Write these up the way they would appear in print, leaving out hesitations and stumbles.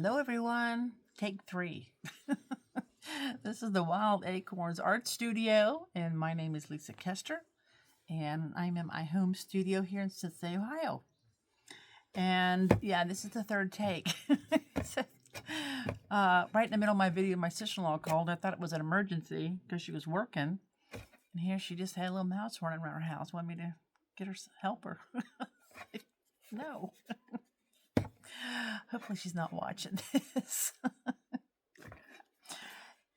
Hello everyone, take 3. This is the Wild Acorns Art Studio, and my name is Lisa Kester, and I'm in my home studio here in Cincinnati, Ohio. And yeah, this is the third take. Right in the middle of my video, my sister-in-law called. I thought it was an emergency because she was working, and here she just had a little mouse running around her house. Wanted me to get her, help her. No. Hopefully she's not watching this.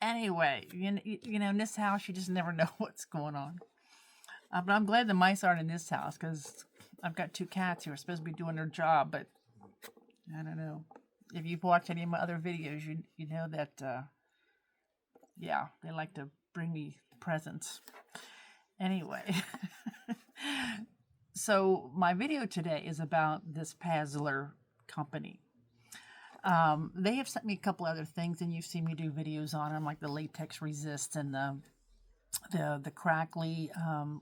Anyway, you know, in this house, you just never know what's going on. But I'm glad the mice aren't in this house because I've got 2 cats who are supposed to be doing their job, but I don't know. If you've watched any of my other videos, you know that, yeah, they like to bring me presents. Anyway, so my video today is about this Pasler company. They have sent me a couple other things, and you've seen me do videos on them, like the latex resist and the crackly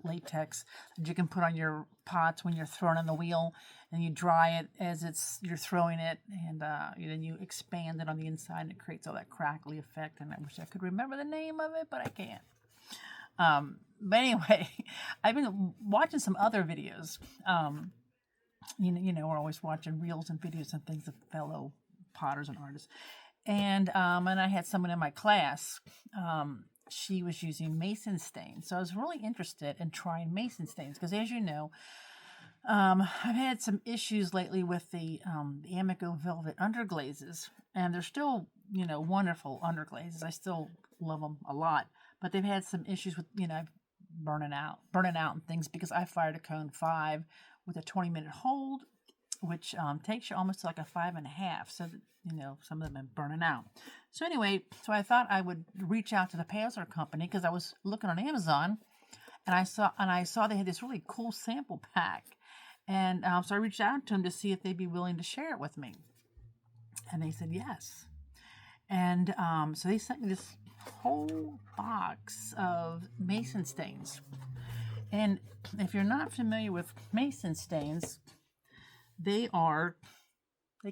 latex that you can put on your pots when you're throwing on the wheel, and you dry it as you're throwing it, and then you expand it on the inside, and it creates all that crackly effect. And I wish I could remember the name of it, but I can't. But anyway, I've been watching some other videos. You know, we're always watching reels and videos and things of fellow potters and artists. And I had someone in my class, she was using mason stains. So I was really interested in trying mason stains because, as you know, I've had some issues lately with the Amico Velvet underglazes, and they're still, you know, wonderful underglazes. I still love them a lot, but they've had some issues with, you know, burning out and things because I fired a cone 5 with a 20-minute hold, which takes you almost to like a 5.5. So that, you know, some of them have been burning out. So anyway, so I thought I would reach out to the Pasler company because I was looking on Amazon, and I saw they had this really cool sample pack, and so I reached out to them to see if they'd be willing to share it with me, and they said yes. And so they sent me this whole box of mason stains. And if you're not familiar with mason stains, they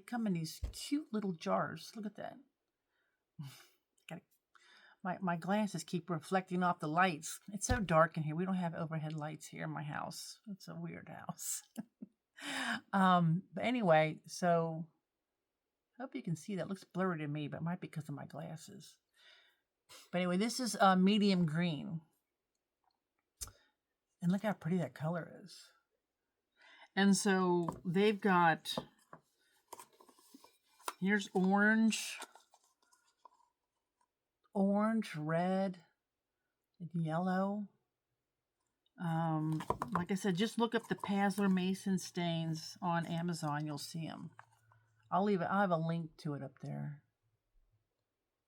come in these cute little jars. Look at that. My glasses keep reflecting off the lights. It's so dark in here. We don't have overhead lights here in my house. It's a weird house. But anyway, so I hope you can see that. It looks blurry to me, but it might be because of my glasses. But anyway, this is medium green. And look how pretty that color is. And so they've got, here's orange, red, and yellow. Like I said, just look up the Pasler Mason stains on Amazon. You'll see them. I'll have a link to it up there.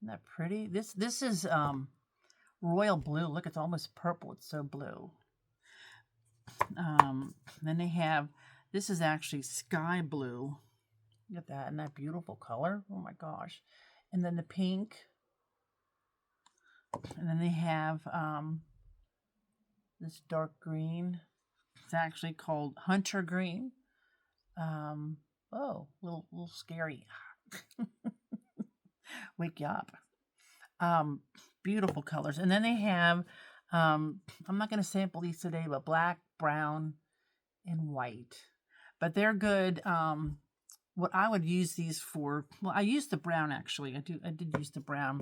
Isn't that pretty? This is royal blue. Look, it's almost purple. It's so blue. Then they have, this is actually sky blue. Look at that, and that beautiful color. Oh my gosh. And then the pink. And then they have this dark green. It's actually called hunter green. Oh, little scary. Wake you up. Beautiful colors. And then they have, I'm not going to sample these today, but black, brown, and white. But they're good. What I would use these for, well, I used the brown actually. I did use the brown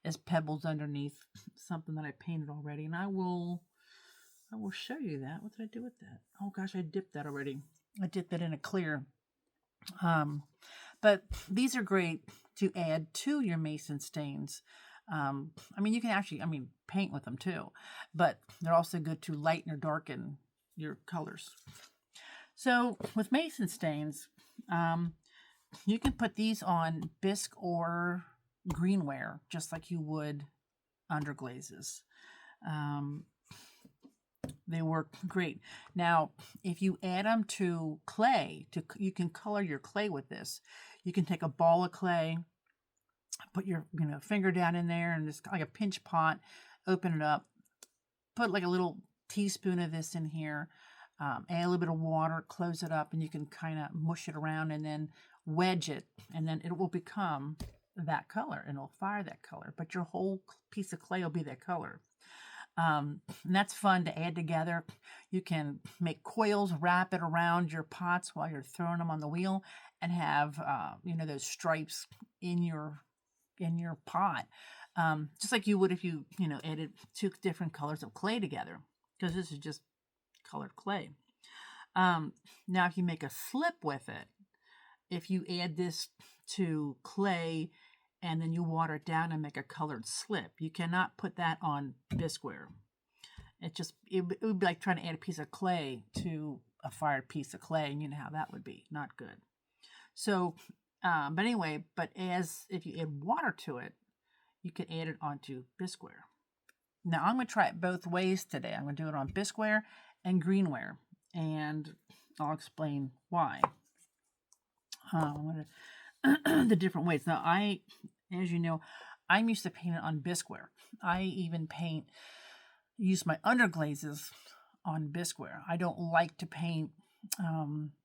as pebbles underneath something that I painted already. And I will show you that. What did I do with that? Oh gosh, I dipped that already. I dipped it in a clear. But these are great to add to your mason stains. I mean, you can actually, paint with them too, but they're also good to lighten or darken your colors. So with mason stains, you can put these on bisque or greenware, just like you would underglazes. They work great. Now, if you add them to clay, you can color your clay with this. You can take a ball of clay, put your finger down in there, and it's like a pinch pot. Open it up, put like a little teaspoon of this in here, add a little bit of water, close it up, and you can kind of mush it around. And then wedge it, and then it will become that color and it'll fire that color. But your whole piece of clay will be that color. And that's fun to add together. You can make coils, wrap it around your pots while you're throwing them on the wheel, and have those stripes in your pot, just like you would if you added two different colors of clay together, because this is just colored clay. Now, if you make a slip with it, if you add this to clay and then you water it down and make a colored slip, you cannot put that on Bisqueware. It would be like trying to add a piece of clay to a fired piece of clay, and you know how that would be. Not good. So, but anyway, if you add water to it, you can add it onto Bisqueware. Now, I'm going to try it both ways today. I'm going to do it on Bisqueware and Greenware, and I'll explain why. The different ways. Now, as you know, I'm used to painting on Bisqueware. I even use my underglazes on Bisqueware. I don't like to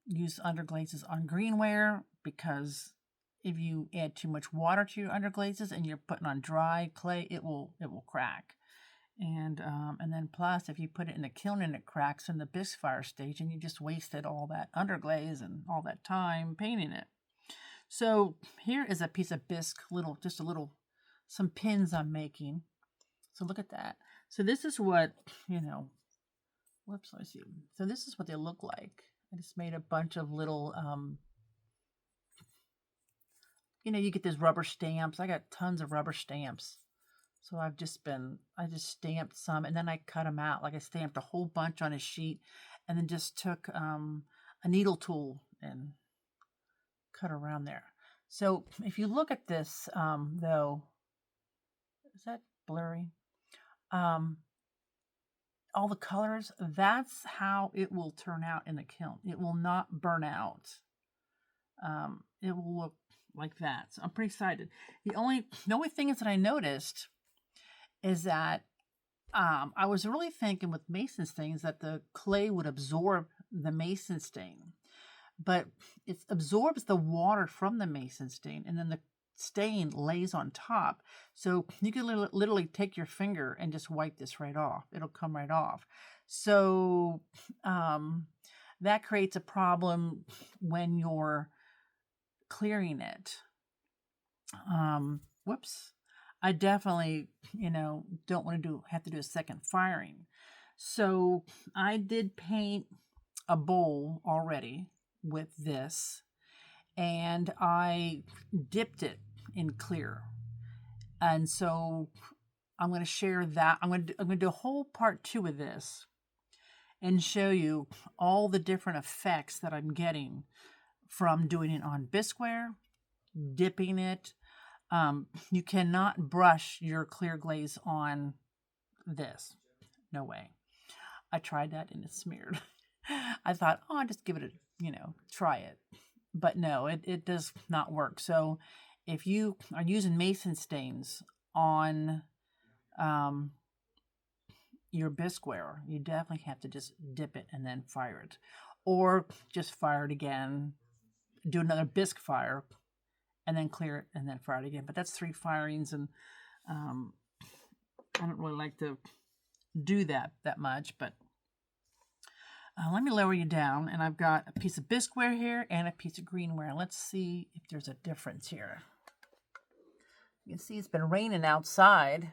use underglazes on Greenware, because if you add too much water to your underglazes and you're putting on dry clay, it will crack. And then plus, if you put it in the kiln and it cracks in the bisque fire stage, and you just wasted all that underglaze and all that time painting it. So here is a piece of bisque, some pins I'm making. So look at that. So this is what, whoops, let me see. So this is what they look like. I just made a bunch of little, you get these rubber stamps. I got tons of rubber stamps. So I just stamped some, and then I cut them out. Like I stamped a whole bunch on a sheet, and then just took a needle tool and cut around there. So if you look at this, though, is that blurry? All the colors, that's how it will turn out in the kiln. It will not burn out. It will look like that. So I'm pretty excited. The only thing is that I noticed is that I was really thinking with mason stains that the clay would absorb the mason stain, but it absorbs the water from the mason stain, and then the stain lays on top. So you can literally take your finger and just wipe this right off. It'll come right off. So that creates a problem when you're clearing it. Whoops. I definitely, don't want to have to do a second firing. So I did paint a bowl already with this, and I dipped it in clear. And so I'm going to share that. I'm going to do a whole part 2 of this and show you all the different effects that I'm getting from doing it on Bisqueware, dipping it. You cannot brush your clear glaze on this. No way. I tried that and it smeared. I thought, I'll just give it try it. But no, it does not work. So if you are using mason stains on your Bisqueware, you definitely have to just dip it and then fire it. Or just fire it again, do another bisque fire, and then clear it and then fire it again. But that's 3 firings, and I don't really like to do that much. But let me lower you down, and I've got a piece of Bisqueware here and a piece of Greenware. Let's see if there's a difference here. You can see it's been raining outside,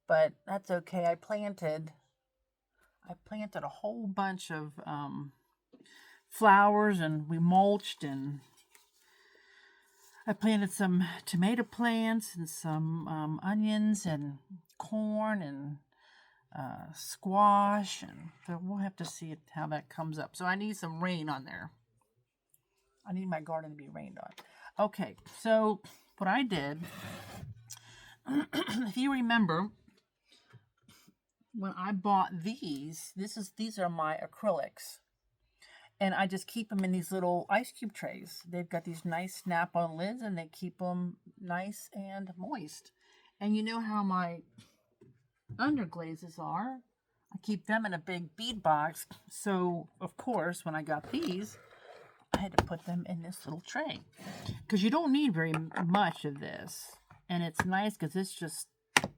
but that's okay. I planted a whole bunch of flowers, and we mulched, and I planted some tomato plants and some onions and corn and squash, and so we'll have to see how that comes up. So I need some rain on there. I need my garden to be rained on. Okay, so what I did, if you remember, when I bought these are my acrylics. And I just keep them in these little ice cube trays. They've got these nice snap-on lids, and they keep them nice and moist. And you know how my underglazes are. I keep them in a big bead box. So, of course, when I got these, I had to put them in this little tray because you don't need very much of this, and it's nice because it's just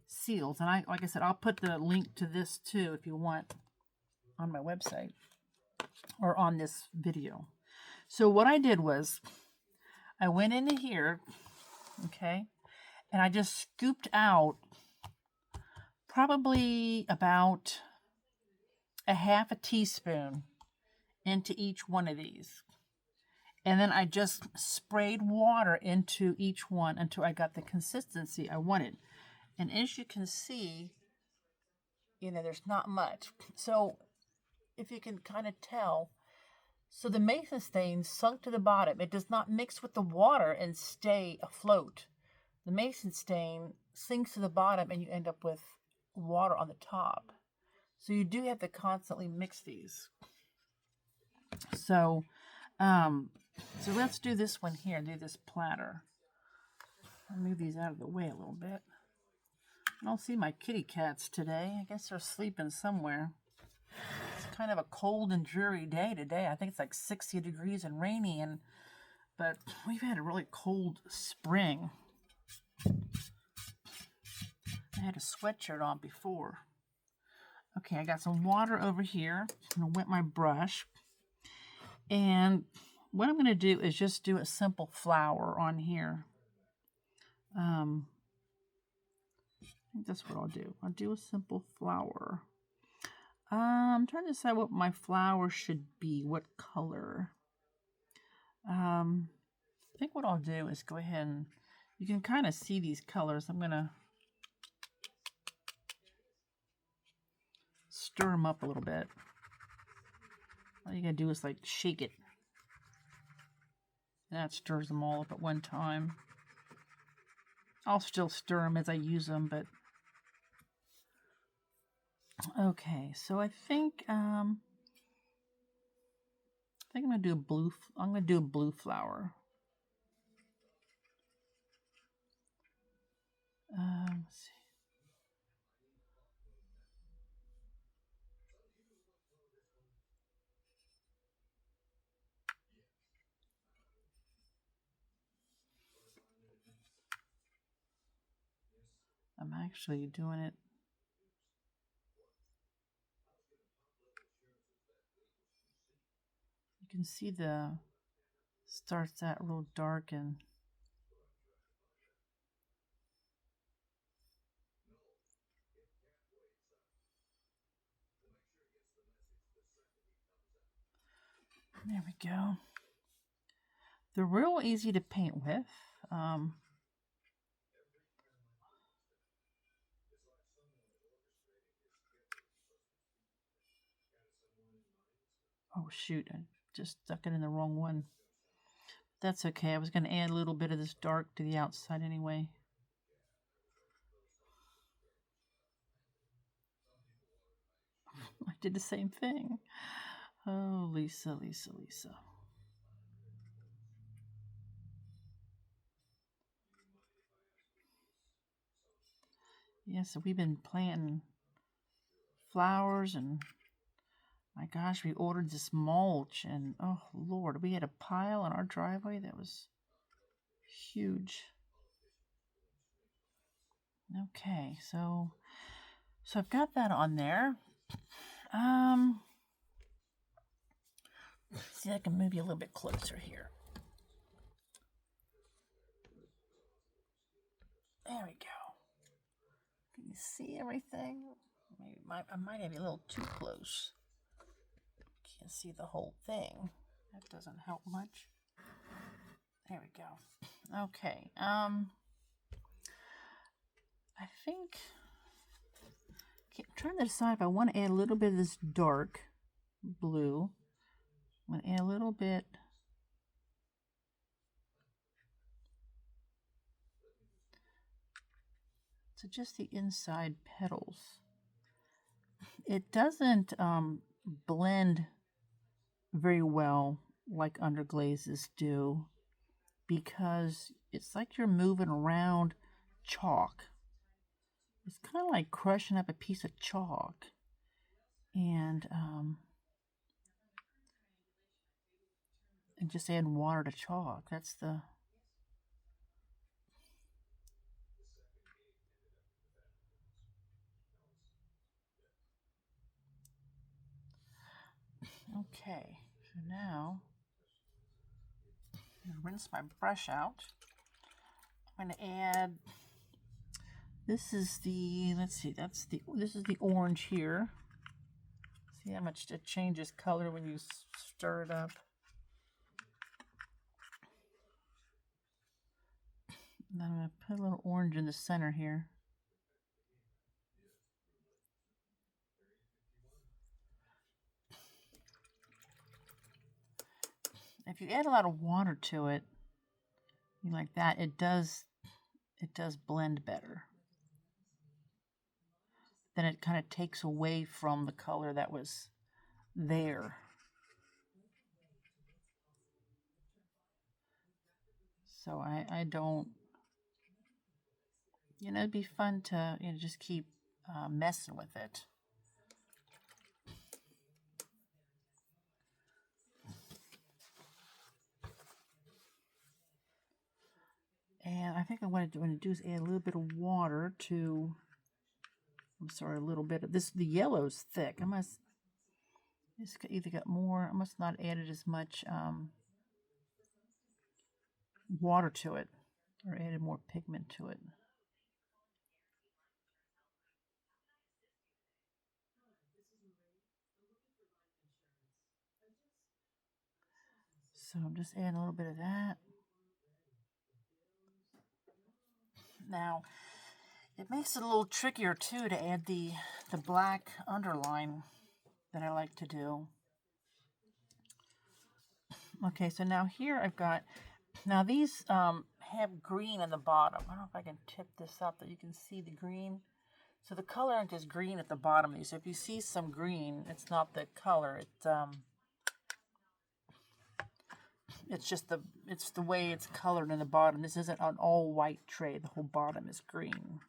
seals. And like I said, I'll put the link to this too if you want on my website or on this video. So what I did was I went into here, okay, and I just scooped out probably about a half a teaspoon into each one of these. And then I just sprayed water into each one until I got the consistency I wanted. And as you can see, you know, there's not much. So if you can kind of tell, so the mason stain sunk to the bottom. It does not mix with the water and stay afloat. The mason stain sinks to the bottom and you end up with water on the top. So you do have to constantly mix these. So let's do this one here, do this platter. I'll move these out of the way a little bit. I don't see my kitty cats today. I guess they're sleeping somewhere. It's kind of a cold and dreary day today. I think it's like 60 degrees and rainy, but we've had a really cold spring. I had a sweatshirt on before. Okay, I got some water over here. I'm going to wet my brush. And what I'm going to do is just do a simple flower on here. I think that's what I'll do. I'll do a simple flower. I'm trying to decide what my flower should be, what color. I think what I'll do is go ahead and, you can kind of see these colors. I'm going to stir them up a little bit. All you got to do is like shake it. That stirs them all up at one time. I'll still stir them as I use them, but okay. So I think I'm gonna do a blue. I'm gonna do a blue flower. Let's see. I'm actually doing it. You can see starts out real dark and there we go. They're real easy to paint with. Oh shoot, I just stuck it in the wrong one. That's okay. I was going to add a little bit of this dark to the outside anyway. I did the same thing. Oh, Lisa. Yeah, so we've been planting flowers, and my gosh, we ordered this mulch, and oh Lord, we had a pile in our driveway that was huge. Okay, so I've got that on there. See, I can move you a little bit closer here. There we go. Can you see everything? Maybe I might have you a little too close. Can't see the whole thing. That doesn't help much. There we go. Okay. I think I'm trying to decide if I want to add a little bit of this dark blue. I'm going to add a little bit. So just the inside petals. It doesn't blend very well like underglazes do because it's like you're moving around chalk. It's kind of like crushing up a piece of chalk. And and just add water to chalk. That's the... Okay, so now I'm gonna rinse my brush out. I'm gonna add, this is the, let's see, this is the orange here. See how much it changes color when you stir it up. And I'm gonna put a little orange in the center here. If you add a lot of water to it, like that, it does blend better. Then it kind of takes away from the color that was there. So I don't, you know, it'd be fun to, you know, just keep messing with it. And I think what I'm going to do is add a little bit of water to, I'm sorry, a little bit of this. The yellow's thick. I must, it's either got more, I must not added as much water to it, or added more pigment to it. So I'm just adding a little bit of that. Now, it makes it a little trickier too to add the black underline that I like to do. Okay, so now here I've got, now these have green in the bottom. I don't know if I can tip this up that you can see the green. So the color aren't just green at the bottom of these. So if you see some green, it's not the color. It's just the way it's colored in the bottom. This isn't an all white tray. The whole bottom is green.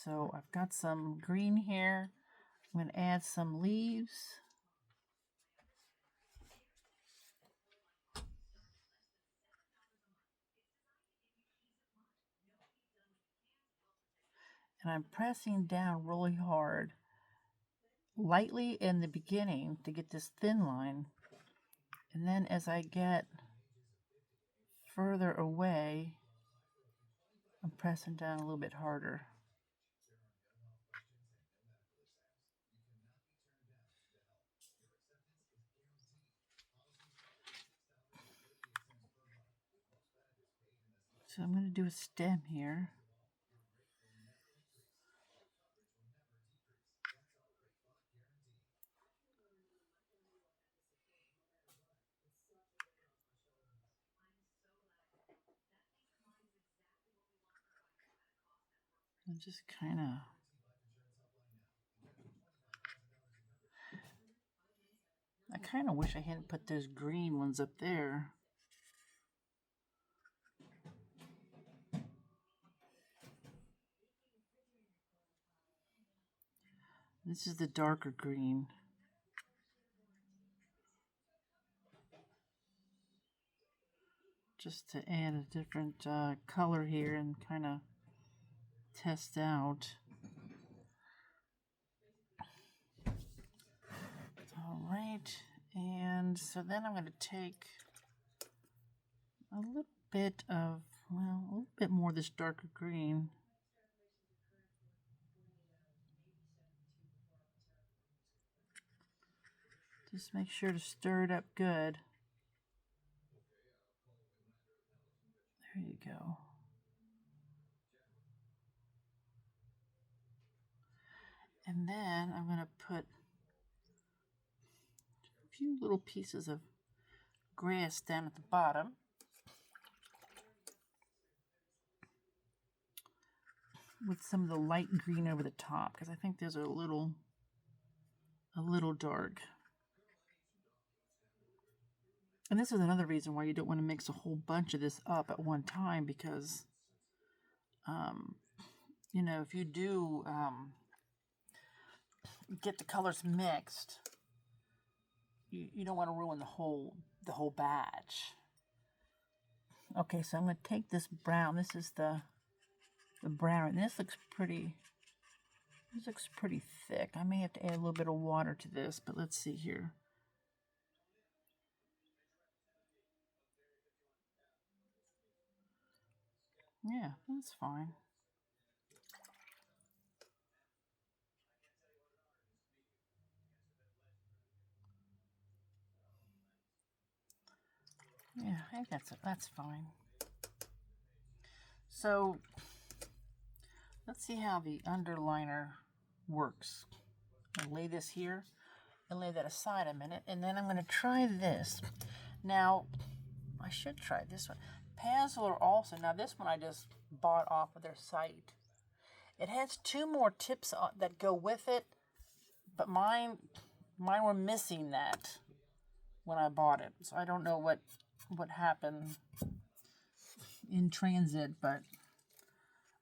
So I've got some green here. I'm going to add some leaves. And I'm pressing down really hard, lightly in the beginning to get this thin line. And then as I get further away, I'm pressing down a little bit harder. So I'm going to do a stem here. And just kind of, I kind of wish I hadn't put those green ones up there. This is the darker green. Just to add a different color here and kind of test out. All right, and so then I'm going to take a little bit of, well, a little bit more of this darker green. Just make sure to stir it up good. There you go. And then I'm going to put a few little pieces of grass down at the bottom. With some of the light green over the top, because I think those are a little dark. And this is another reason why you don't want to mix a whole bunch of this up at one time, because, you know, if you do get the colors mixed, you don't want to ruin the whole batch. Okay, so I'm going to take this brown. This is the brown, and this looks pretty thick. I may have to add a little bit of water to this, but let's see here. Yeah, that's fine. Yeah, I think that's fine. So let's see how the underliner works. I'll lay this here and lay that aside a minute, and then I'm going to try this. Now, I should try this one. Pasler also. Now, this one I just bought off of their site. It has 2 more tips that go with it, but mine were missing that when I bought it. So I don't know what happened in transit, but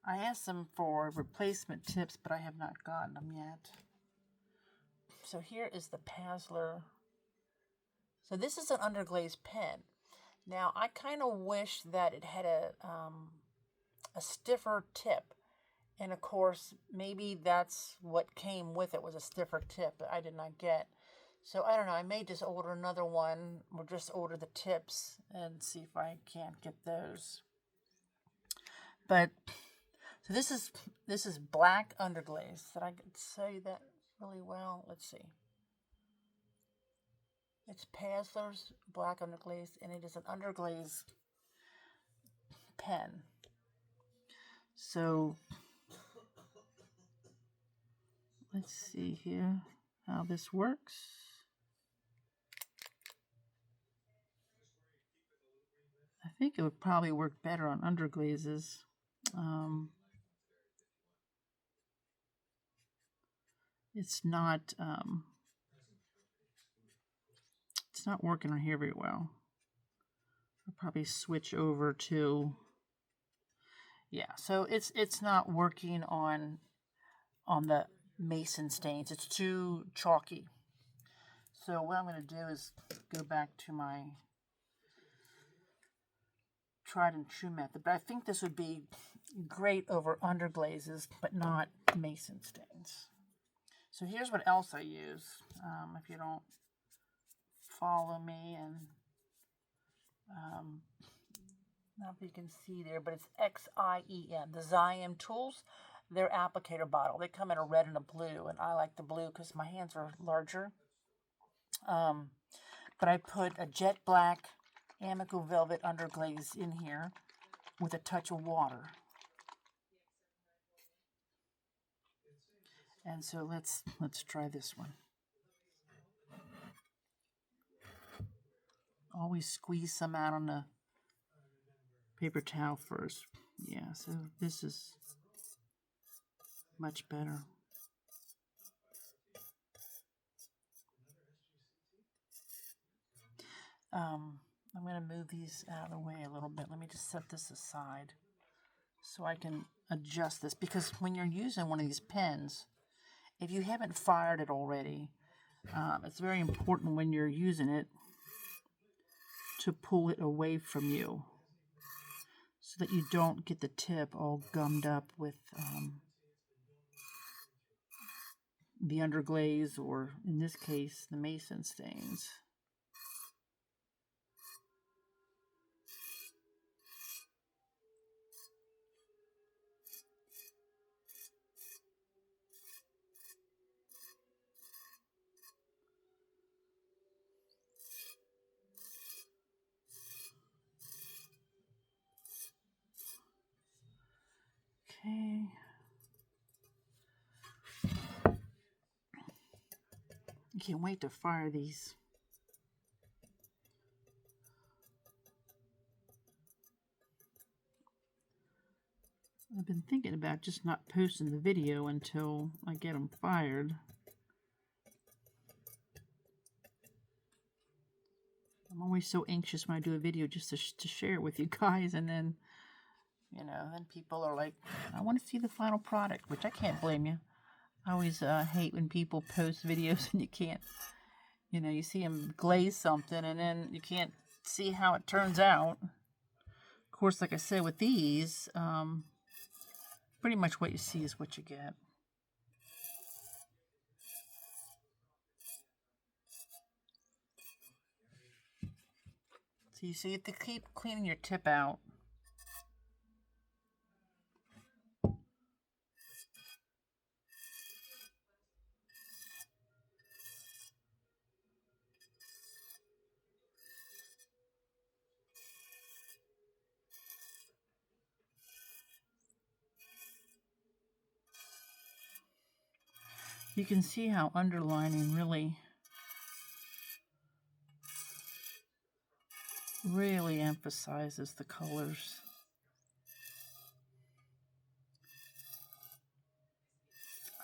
I asked them for replacement tips, but I have not gotten them yet. So here is the Pasler. So this is an underglaze pen. Now I kind of wish that it had a stiffer tip, and of course maybe that's what came with it, was a stiffer tip that I did not get. So I don't know. I may just order another one, or just order the tips and see if I can't get those. But so this is black underglaze. Did I say that really well? Let's see. It's Pasler's black underglaze, and it is an underglaze pen. So let's see here how this works. I think it would probably work better on underglazes. It's not working on here very well. I'll probably switch over to, yeah, so it's not working on the mason stains. It's too chalky. So what I'm going to do is go back to my tried and true method. But I think this would be great over underglazes, but not mason stains. So here's what else I use. If you don't follow me, and not if you can see there, but it's XIEM, the Xiem Tools, their applicator bottle. They come in a red and a blue, and I like the blue because my hands are larger. But I put a jet black Amico Velvet underglaze in here with a touch of water. And so let's try this one. Always squeeze some out on the paper towel first. Yeah, so this is much better. I'm going to move these out of the way a little bit. Let me just set this aside so I can adjust this. Because when you're using one of these pens, if you haven't fired it already, it's very important when you're using it to pull it away from you so that you don't get the tip all gummed up with the underglaze, or in this case, the mason stains. Okay. I can't wait to fire these. I've been thinking about just not posting the video until I get them fired. I'm always so anxious when I do a video just to share it with you guys, and then, then people are like, I want to see the final product, which I can't blame you. I always hate when people post videos and you You know, you see him glaze something and then you can't see how it turns out. Of course, like I said, with these, pretty much what you see is what you get. So you have to keep cleaning your tip out. You can see how underlining really emphasizes the colors.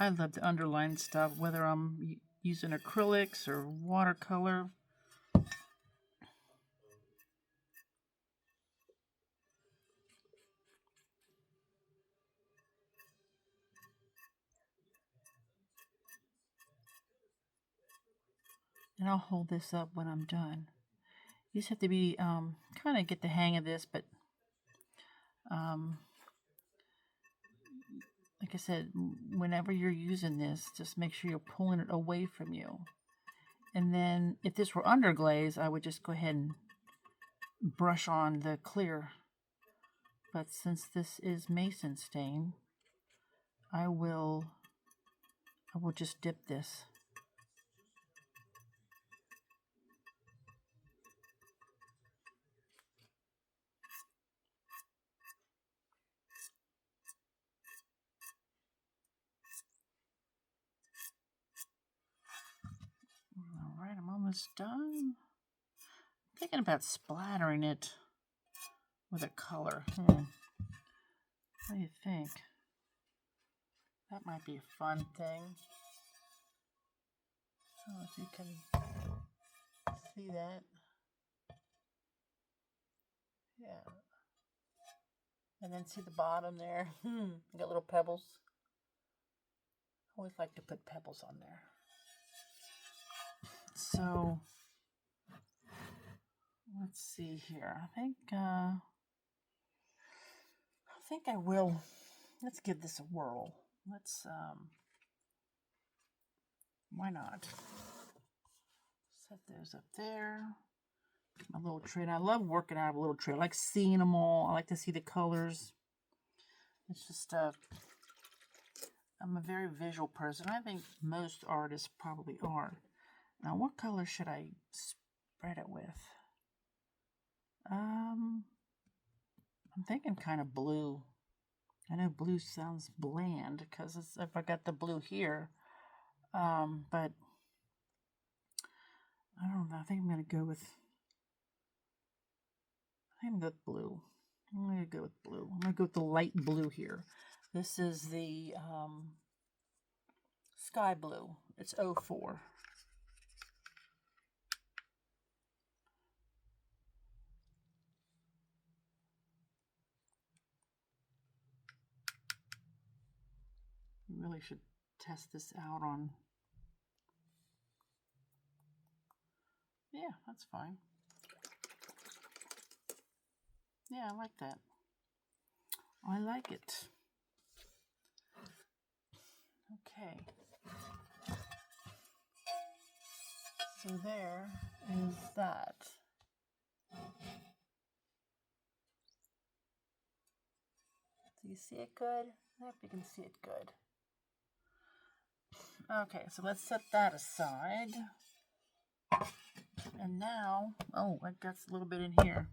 I love to underline stuff, whether I'm using acrylics or watercolor. And I'll hold this up when I'm done. You just have to be, kind of get the hang of this, but like I said, whenever you're using this, just make sure you're pulling it away from you. And then if this were underglaze, I would just go ahead and brush on the clear. But since this is mason stain, I will just dip this. All right, I'm almost done. I'm thinking about splattering it with a color. What do you think? That might be a fun thing. I don't know if you can see that. Yeah. And then see the bottom there? Got little pebbles. I always like to put pebbles on there. So, let's see here. I think I will. Let's give this a whirl. Let's, why not? Set those up there. My little tray. And I love working out of a little tray. I like seeing them all. I like to see the colors. It's just, I'm a very visual person. I think most artists probably are. Now, what color should I spread it with? I'm thinking kind of blue. I know blue sounds bland because if I got the blue here, but I don't know. I think I'm gonna go with. I'm gonna go with blue. I'm gonna go with blue. I'm gonna go with the light blue here. This is the sky blue. It's 04. You really should test this out on. Yeah, that's fine. Yeah, I like that. I like it. Okay. So there is that. Do you see it good? I hope you can see it good. Okay, so let's set that aside. And now, oh, I got a little bit in here.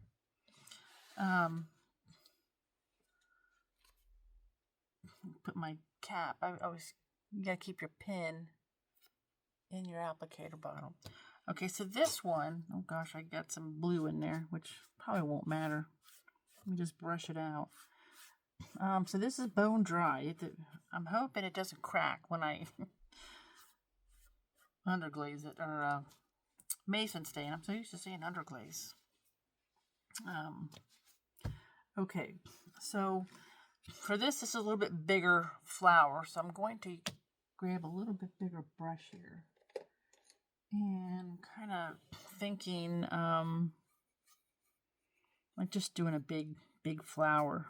Put my cap. I always, you gotta keep your pin in your applicator bottle. Okay, so this one, oh gosh, I got some blue in there, which probably won't matter. Let me just brush it out. So this is bone dry. I'm hoping it doesn't crack when I underglaze it, or mason stain. I'm so used to saying underglaze. Okay, so for this is a little bit bigger flower, so I'm going to grab a little bit bigger brush here. And kind of thinking, like just doing a big flower.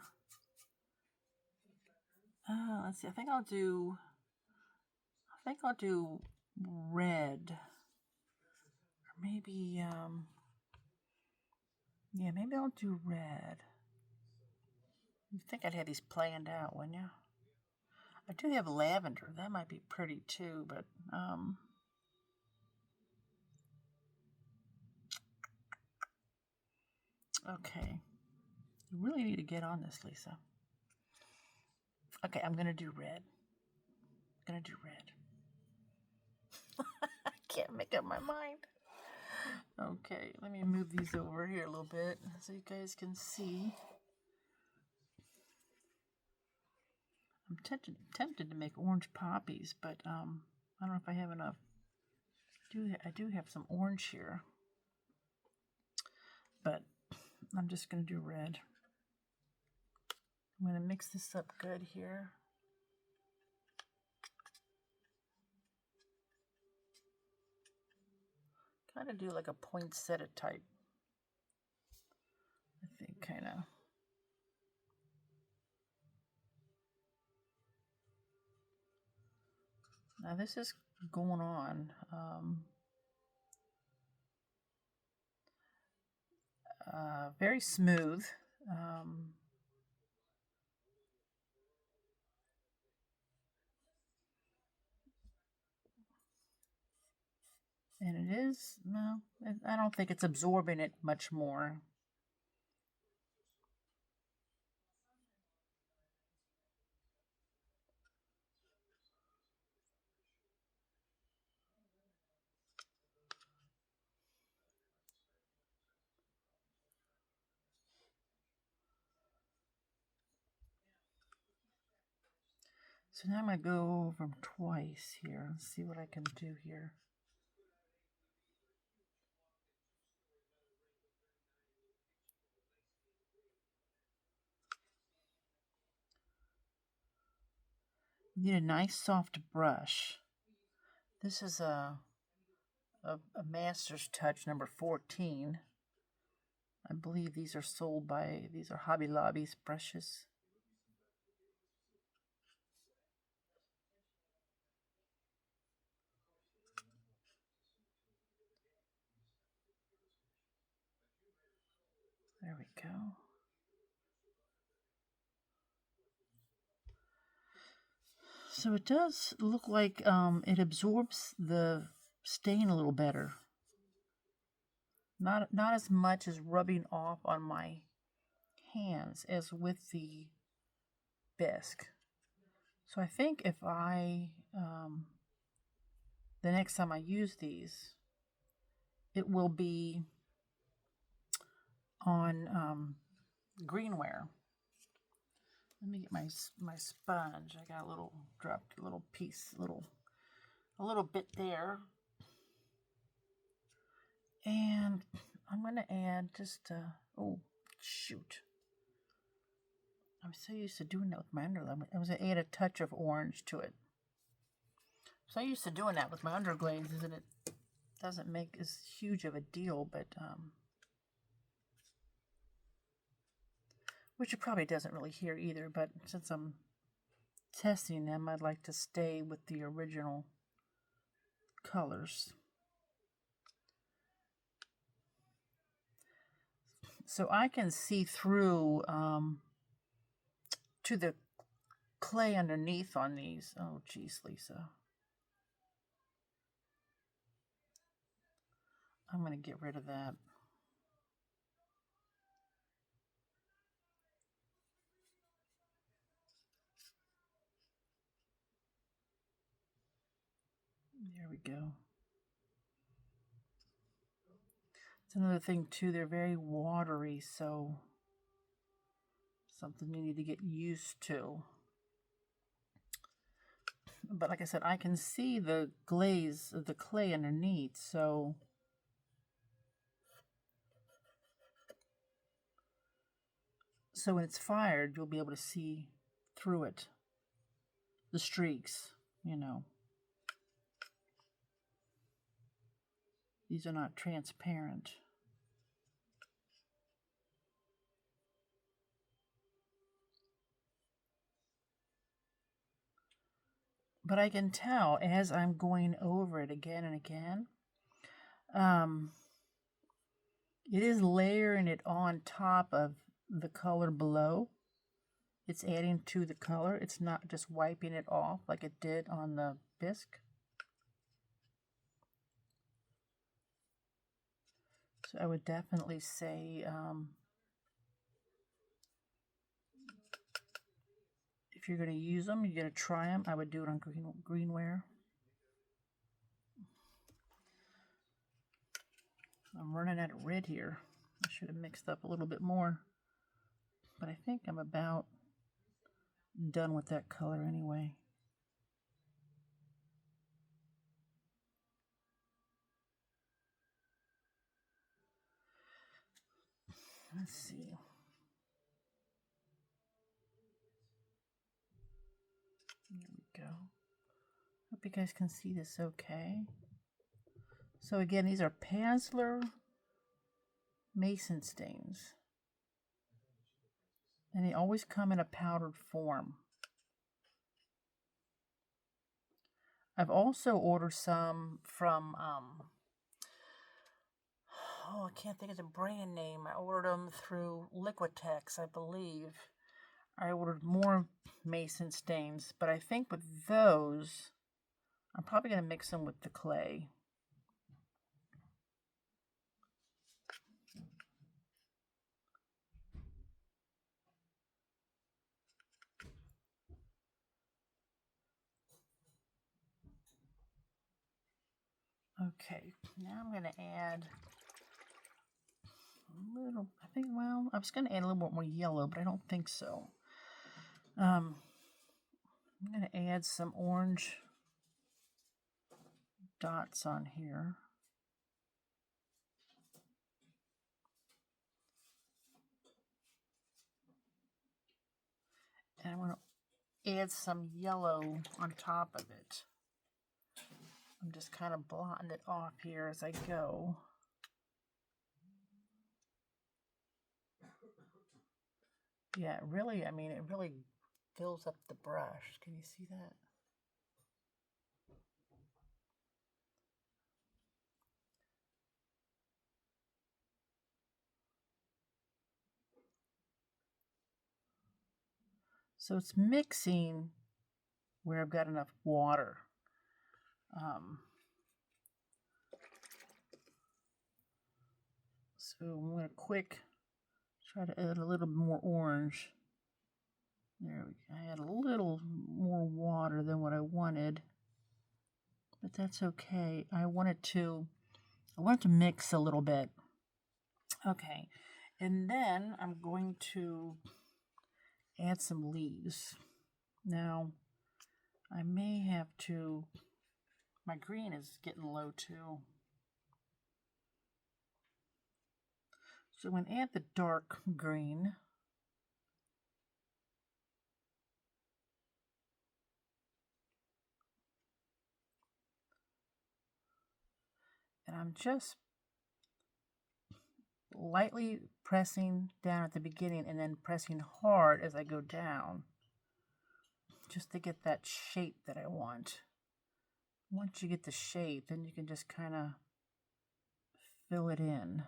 Let's see. I think I'll do red, or maybe yeah, maybe I'll do red. You think I'd have these planned out, wouldn't you? I do have lavender. That might be pretty too, but okay. You really need to get on this, Lisa. Okay, I'm gonna do red. I can't make up my mind. Okay, let me move these over here a little bit so you guys can see. I'm tempted to make orange poppies, but I don't know if I have enough. I do have some orange here, but I'm just going to do red. I'm going to mix this up good here. Kind of do like a poinsettia type. I think kind of. Now this is going on. Very smooth. And it is, no, I don't think it's absorbing it much more. So now I'm going to go over them twice here and see what I can do here. You need a nice soft brush. This is a Master's Touch number 14. I believe these are sold by, these are Hobby Lobby's brushes. There we go. So it does look like it absorbs the stain a little better. Not as much as rubbing off on my hands as with the bisque. So I think if I, the next time I use these, it will be on Greenware. Let me get my sponge. I got a little dropped a little piece, a little bit there. And I'm going to add just, oh, shoot. I'm so used to doing that with my underglaze. I was going to add a touch of orange to it. So I'm used to doing that with my underglazes, and it doesn't make as huge of a deal, but, which it probably doesn't really hear either, but since I'm testing them, I'd like to stay with the original colors. So I can see through to the clay underneath on these. Oh, geez, Lisa. I'm going to get rid of that. There we go. It's another thing, too. They're very watery, so something you need to get used to. But like I said, I can see the glaze of the clay underneath, so when it's fired, you'll be able to see through it, the streaks, you know. These are not transparent. But I can tell as I'm going over it again and again, it is layering it on top of the color below. It's adding to the color. It's not just wiping it off like it did on the bisque. So I would definitely say if you're going to use them, you're going to try them, I would do it on Greenware. I'm running out of red here. I should have mixed up a little bit more. But I think I'm about done with that color anyway. Let's see. There we go. Hope you guys can see this okay. So again, these are Pasler mason stains. And they always come in a powdered form. I've also ordered some from, I can't think of the brand name. I ordered them through Liquitex, I believe. I ordered more mason stains, but I think with those, I'm probably going to mix them with the clay. Okay, now I'm going to add a little, I think, well, I was going to add a little bit more yellow, but I don't think so. I'm going to add some orange dots on here. And I'm going to add some yellow on top of it. I'm just kind of blotting it off here as I go. Yeah, really, I mean, it really fills up the brush. Can you see that? So it's mixing where I've got enough water. So I'm going to try to add a little more orange. There we go. I add a little more water than what I wanted, but that's okay. I want it to mix a little bit. Okay, and then I'm going to add some leaves. Now, I may have to, my green is getting low too. So I'm going to add the dark green. And I'm just lightly pressing down at the beginning and then pressing hard as I go down, just to get that shape that I want. Once you get the shape, then you can just kind of fill it in.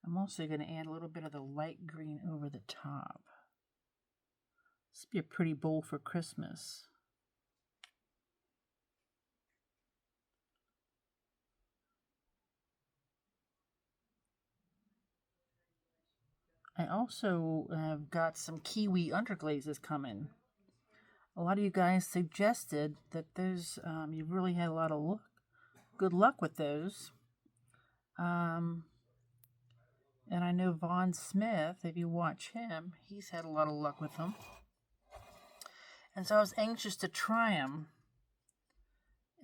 I'm also going to add a little bit of the light green over the top. This would be a pretty bowl for Christmas. I also have got some kiwi underglazes coming. A lot of you guys suggested that those, you really had a lot of good luck with those. And I know Vaughn Smith, if you watch him, he's had a lot of luck with them. And so I was anxious to try them.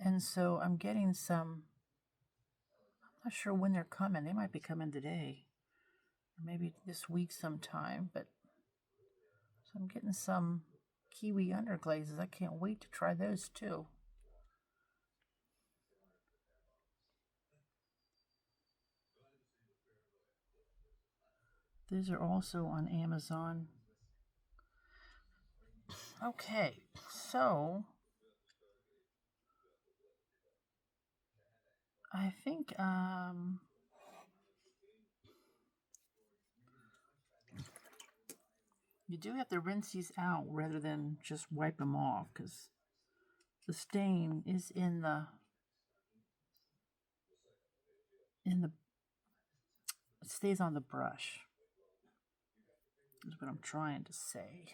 And so I'm getting some Not sure when they're coming. They might be coming today, or maybe this week sometime. But so I'm getting some kiwi underglazes. I can't wait to try those too. These are also on Amazon. Okay, so I think you do have to rinse these out rather than just wipe them off, because the stain is in the it stays on the brush. Is what I'm trying to say.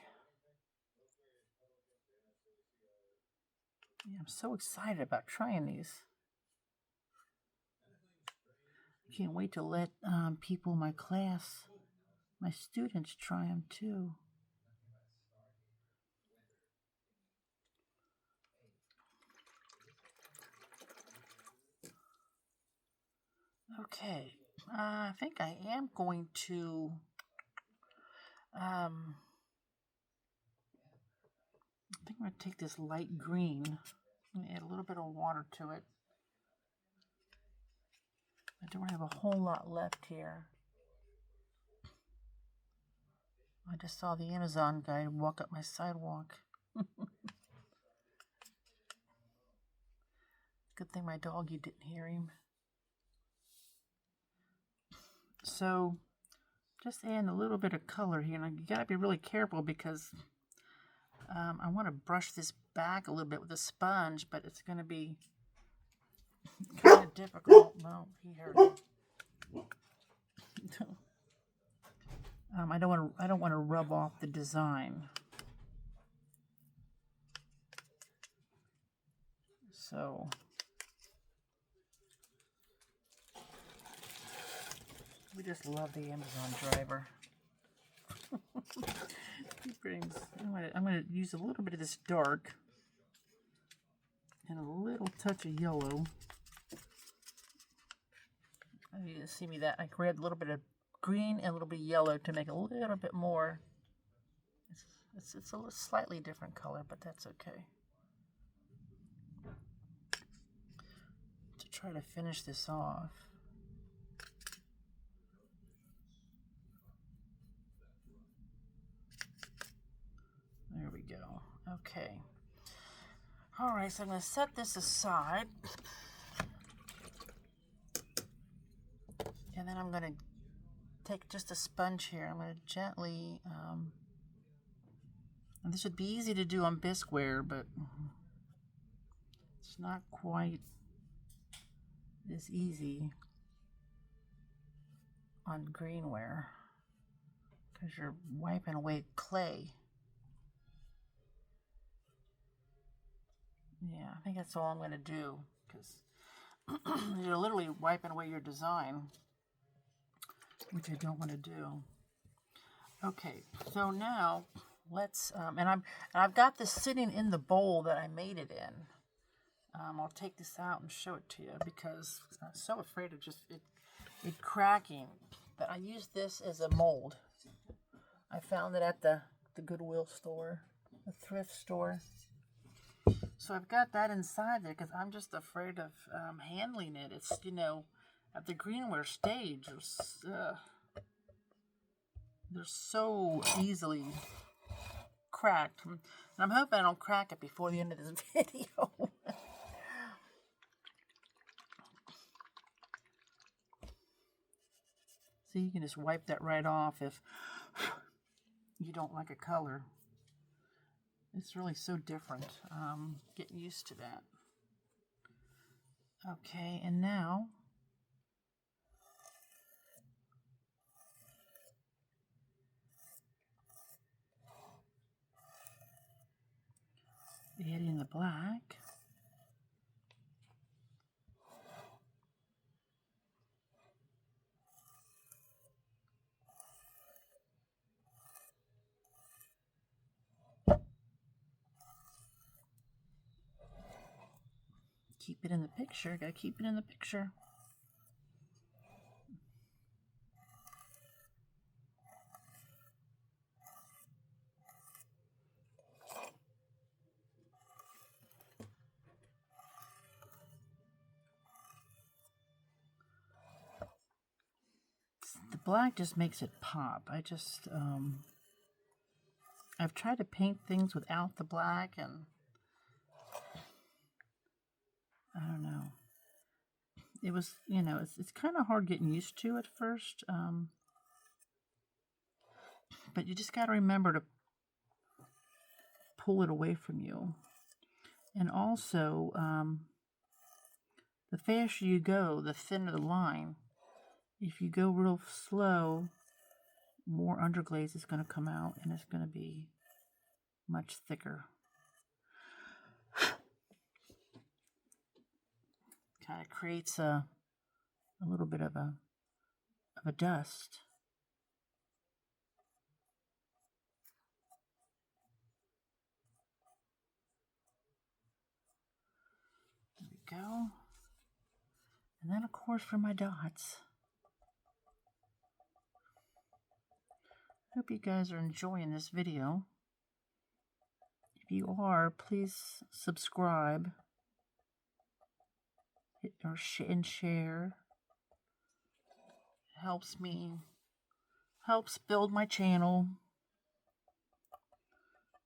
Yeah, I'm so excited about trying these. Can't wait to let people in my class, my students, try them too. Okay, I think I am going to I think I'm going to take this light green and add a little bit of water to it. I don't have a whole lot left here. I just saw the Amazon guy walk up my sidewalk. Good thing my doggy didn't hear him. So, just adding a little bit of color here. And you gotta be really careful because I want to brush this back a little bit with a sponge, but it's going to be kind of difficult. Well, he heard it. I don't want to rub off the design. So we just love the Amazon driver. He brings. I'm gonna use a little bit of this dark and a little touch of yellow. You can see me that I grabbed a little bit of green and a little bit of yellow to make a little bit more. It's a slightly different color, but that's okay. To try to finish this off. There we go. Okay. All right, so I'm going to set this aside. And then I'm going to take just a sponge here. I'm going to gently, and this would be easy to do on Bisque ware, but it's not quite as easy on Greenware because you're wiping away clay. Yeah, I think that's all I'm going to do because you're literally wiping away your design, which I don't want to do. Okay, so now let's, I've got this sitting in the bowl that I made it in. I'll take this out and show it to you because I'm so afraid of just it cracking. But I use this as a mold. I found it at the Goodwill store, the thrift store. So I've got that inside there because I'm just afraid of handling it. It's, at the Greenware stage, they're so easily cracked. And I'm hoping I don't crack it before the end of this video. See, you can just wipe that right off if you don't like a color. It's really so different. Get used to that. Okay, and now add in the black. Keep it in the picture. Gotta keep it in the picture. The black just makes it pop. I've tried to paint things without the black, and I don't know. It was, it's kind of hard getting used to at first, but you just got to remember to pull it away from you. And also, the faster you go, the thinner the line. If you go real slow, more underglaze is going to come out, and it's going to be much thicker. Kind of creates a little bit of a dust. There we go. And then, of course, for my dots. Hope you guys are enjoying this video. If you are, please subscribe and share. It helps build my channel.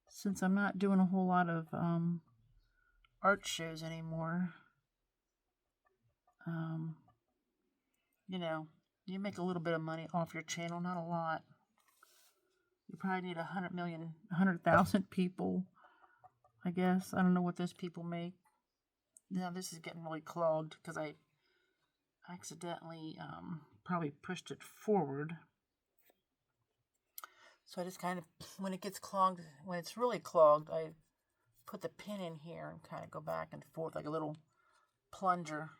Since I'm not doing a whole lot of art shows anymore, you make a little bit of money off your channel, not a lot. You probably need 100,000 people, I guess. I don't know what those people make. Now this is getting really clogged because I accidentally probably pushed it forward. So I just kind of, when it's really clogged, I put the pin in here and kind of go back and forth like a little plunger.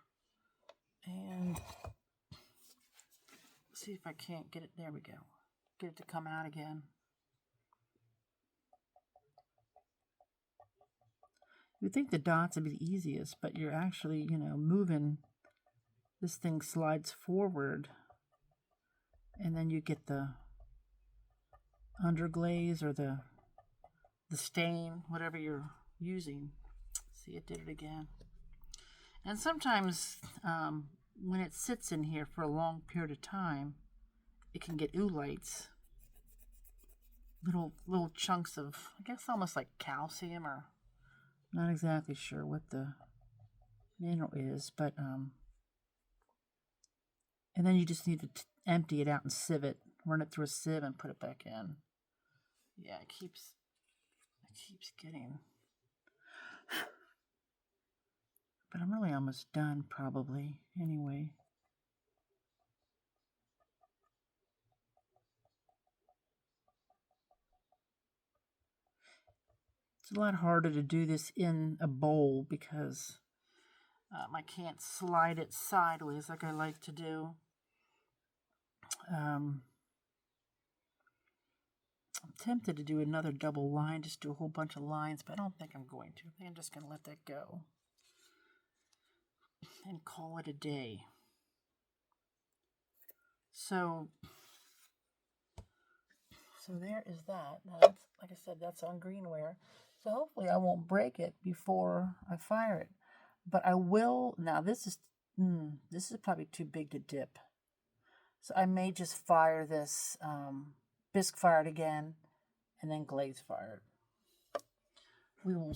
And see if I can't get it. There we go. Get it to come out again. You'd think the dots would be the easiest, but you're actually, moving. This thing slides forward, and then you get the underglaze or the stain, whatever you're using. See, it did it again. And sometimes when it sits in here for a long period of time, it can get oolites. Little chunks of, I guess, almost like calcium, or not exactly sure what the mineral is, but and then you just need to empty it out and sieve it, run it through a sieve and put it back in. Yeah, it keeps getting. But I'm really almost done, probably, anyway. It's a lot harder to do this in a bowl because I can't slide it sideways like I like to do. I'm tempted to do another double line, just do a whole bunch of lines, but I don't think I'm going to. I think I'm just going to let that go and call it a day. So there is that. Now that's, like I said, that's on Greenware. So hopefully I won't break it before I fire it. But I will. Now this is probably too big to dip. So I may just fire this, bisque fire it again, and then glaze fire it. We will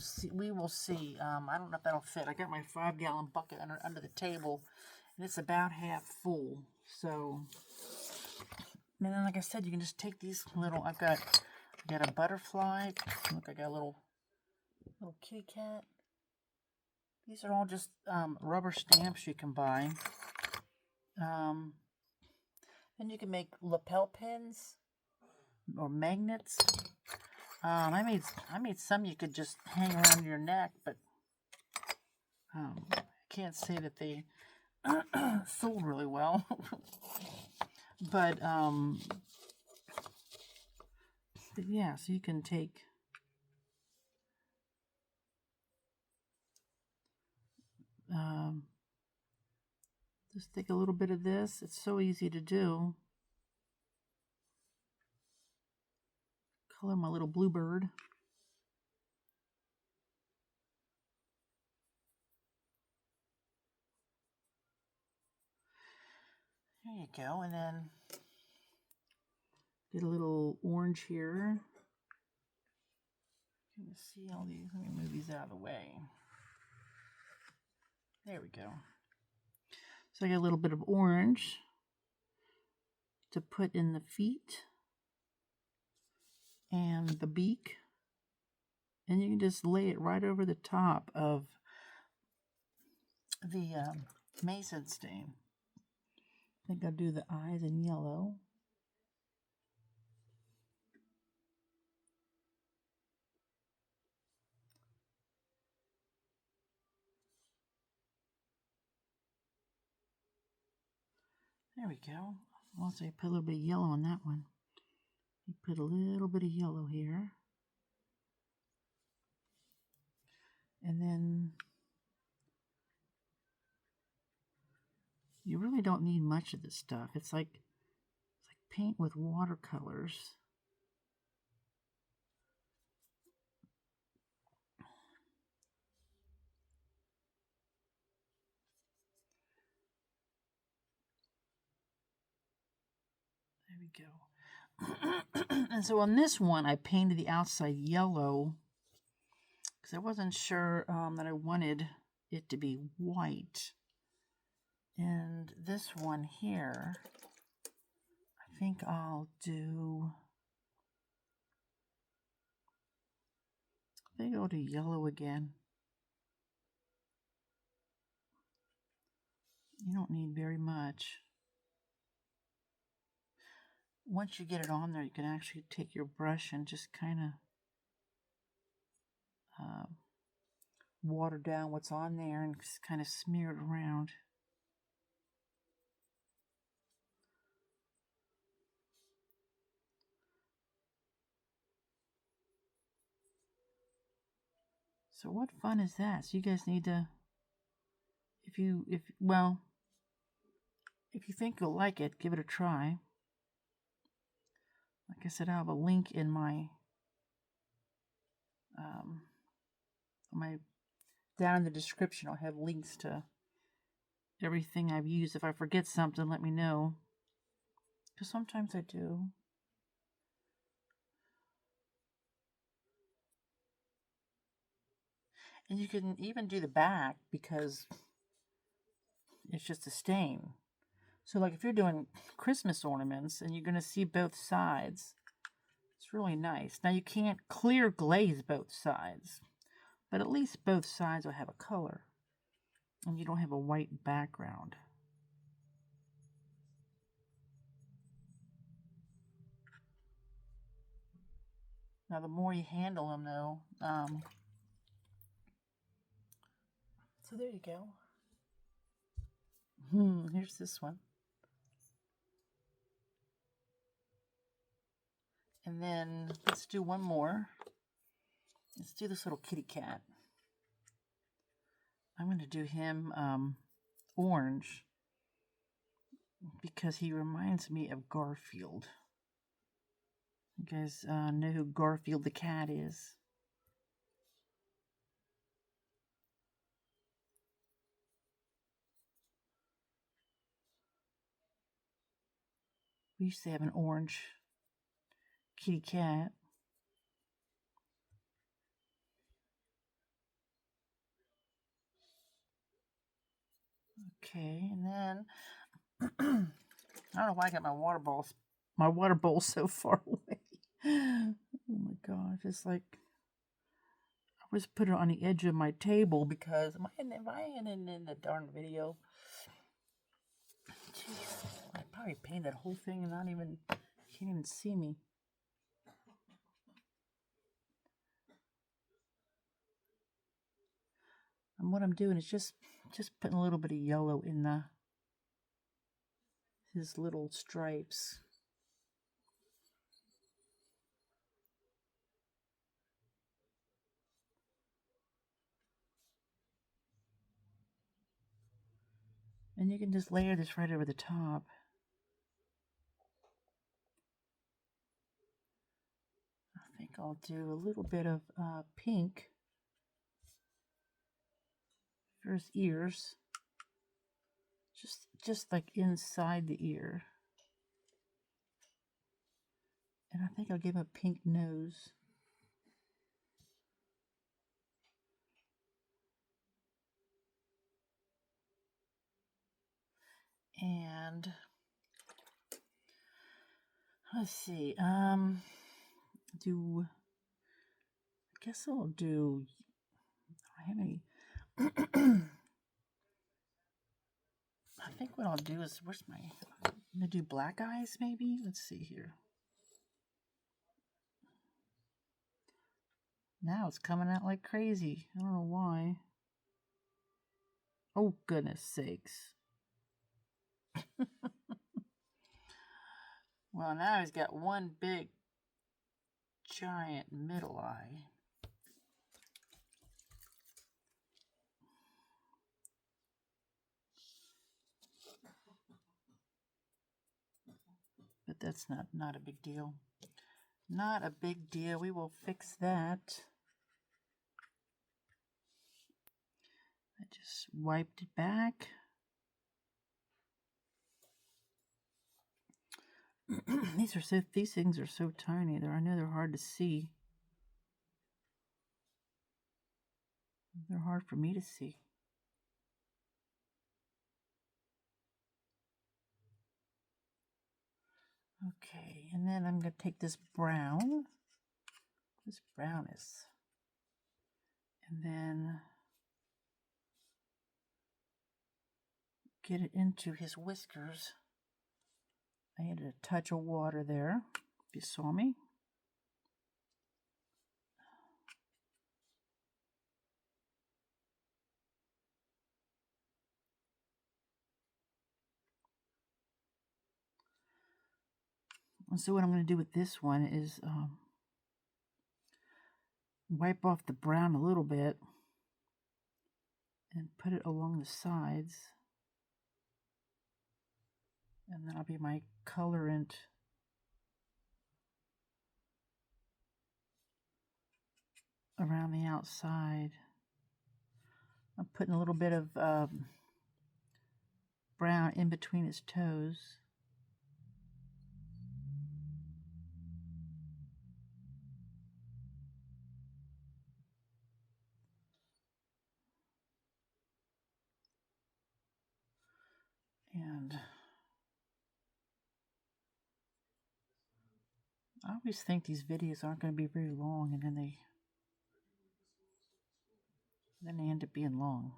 see. I don't know if that'll fit. I got my 5-gallon bucket under the table, and it's about half full. So, and then, like I said, you can just take these little. I got a butterfly. Look, I got a little kitty cat. These are all just rubber stamps you can buy. Then you can make lapel pins or magnets. I made some you could just hang around your neck, but I can't say that they sold really well. But yeah, so you can take just take a little bit of this. It's so easy to do. Color my little bluebird. There you go. And then Get a little orange here. You can see all these. Let me move these out of the way. There we go. So I got a little bit of orange to put in the feet and the beak. And you can just lay it right over the top of the mason stain. I think I'll do the eyes in yellow. There we go. Also, I put a little bit of yellow on that one. You put a little bit of yellow here. And then you really don't need much of this stuff. It's like paint with watercolors. There we go. And so on this one, I painted the outside yellow because I wasn't sure that I wanted it to be white. And this one here, I think I'll do, I'll do yellow again. You don't need very much. Once you get it on there, you can actually take your brush and just kind of water down what's on there and just kind of smear it around. So what fun is that? So you guys need to, if you think you'll like it, give it a try. Like I said, I have a link in my down in the description. I'll have links to everything I've used. If I forget something, let me know, because sometimes I do. And you can even do the back because it's just a stain. So like if you're doing Christmas ornaments and you're going to see both sides, it's really nice. Now you can't clear glaze both sides, but at least both sides will have a color and you don't have a white background. Now the more you handle them though, so there you go. Here's this one. And then let's do one more. Let's do this little kitty cat. I'm going to do him orange because he reminds me of Garfield. You guys know who Garfield the cat is? We used to have an orange kitty cat. Okay, and then I don't know why I got my water bowl so far away. Oh my gosh, it's like I always put it on the edge of my table because am I in the darn video? Jeez, I probably painted that whole thing and can't even see me. And what I'm doing is just putting a little bit of yellow in his little stripes. And you can just layer this right over the top. I think I'll do a little bit of pink for his ears. Just like inside the ear. And I think I'll give him a pink nose. And let's see, I guess I'll do, I have any, I think what I'll do is, I'm gonna do black eyes maybe? Let's see here. Now it's coming out like crazy. I don't know why. Oh, goodness sakes. Well, now he's got one big, giant middle eye. But that's not a big deal. Not a big deal. We will fix that. I just wiped it back. These things are so tiny. I know they're hard to see. They're hard for me to see. Okay, and then I'm going to take this brown. This brown is, and then get it into his whiskers. I added a touch of water there, if you saw me. And so what I'm going to do with this one is wipe off the brown a little bit and put it along the sides. And that'll be my colorant around the outside. I'm putting a little bit of brown in between his toes. And I always think these videos aren't going to be very long, and then they end up being long.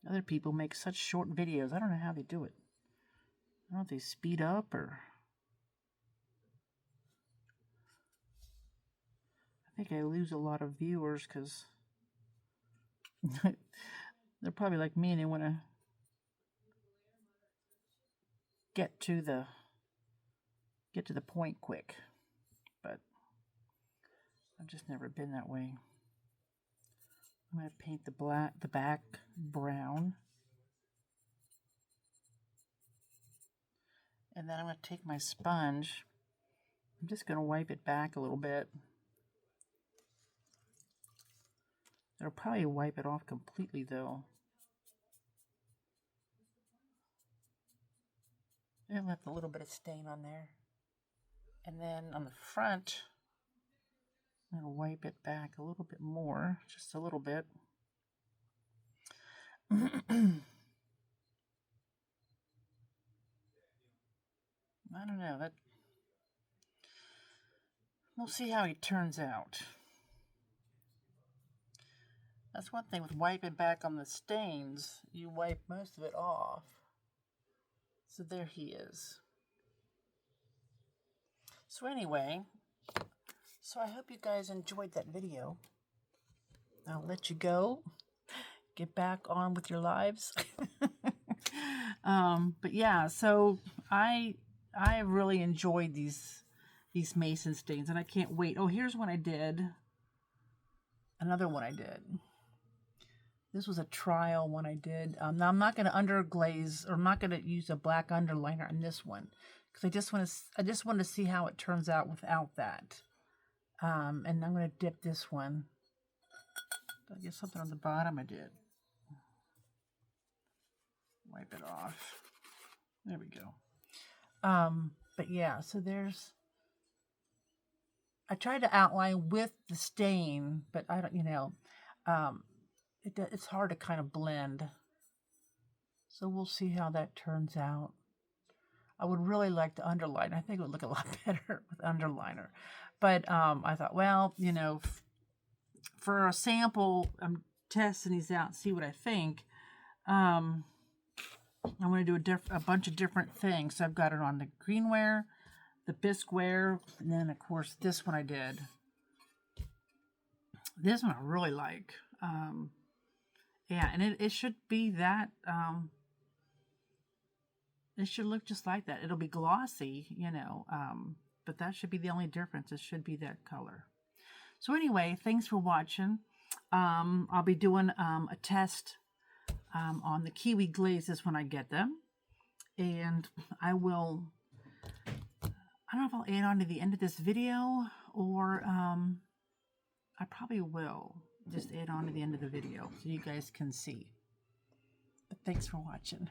Other people make such short videos. I don't know how they do it. I don't know if they speed up or... I think I lose a lot of viewers because they're probably like me and they want to get to the point quick. But I've just never been that way. I'm going to paint the back brown. And then I'm going to take my sponge. I'm just going to wipe it back a little bit. It'll probably wipe it off completely though. It left a little bit of stain on there. And then on the front, I'm going to wipe it back a little bit more, just a little bit. I don't know, we'll see how he turns out. That's one thing with wiping back on the stains, you wipe most of it off. So there he is. So anyway, I hope you guys enjoyed that video. I'll let you go. Get back on with your lives. But yeah, so I really enjoyed these mason stains, and I can't wait. Oh, here's one I did. Another one I did. This was a trial one I did. Now I'm not going to underglaze, or I'm not going to use a black underliner on this one because I just want to see how it turns out without that. And I'm going to dip this one. Did I get something on the bottom? I did. Wipe it off. There we go. But yeah, so there's, I tried to outline with the stain, but I don't, it's hard to kind of blend. So we'll see how that turns out. I would really like to underline. I think it would look a lot better with underliner. But I thought, well, for a sample, I'm testing these out and see what I think. I'm going to do a bunch of different things. So I've got it on the Greenware, the Bisque ware, and then, of course, this one I did. This one I really like. Yeah, and it should be that... it should look just like that. It'll be glossy, but that should be the only difference. It should be that color. So anyway, thanks for watching. I'll be doing a test on the kiwi glazes when I get them. And I don't know if I'll add on to the end of this video, or I probably will just add on to the end of the video so you guys can see. But thanks for watching.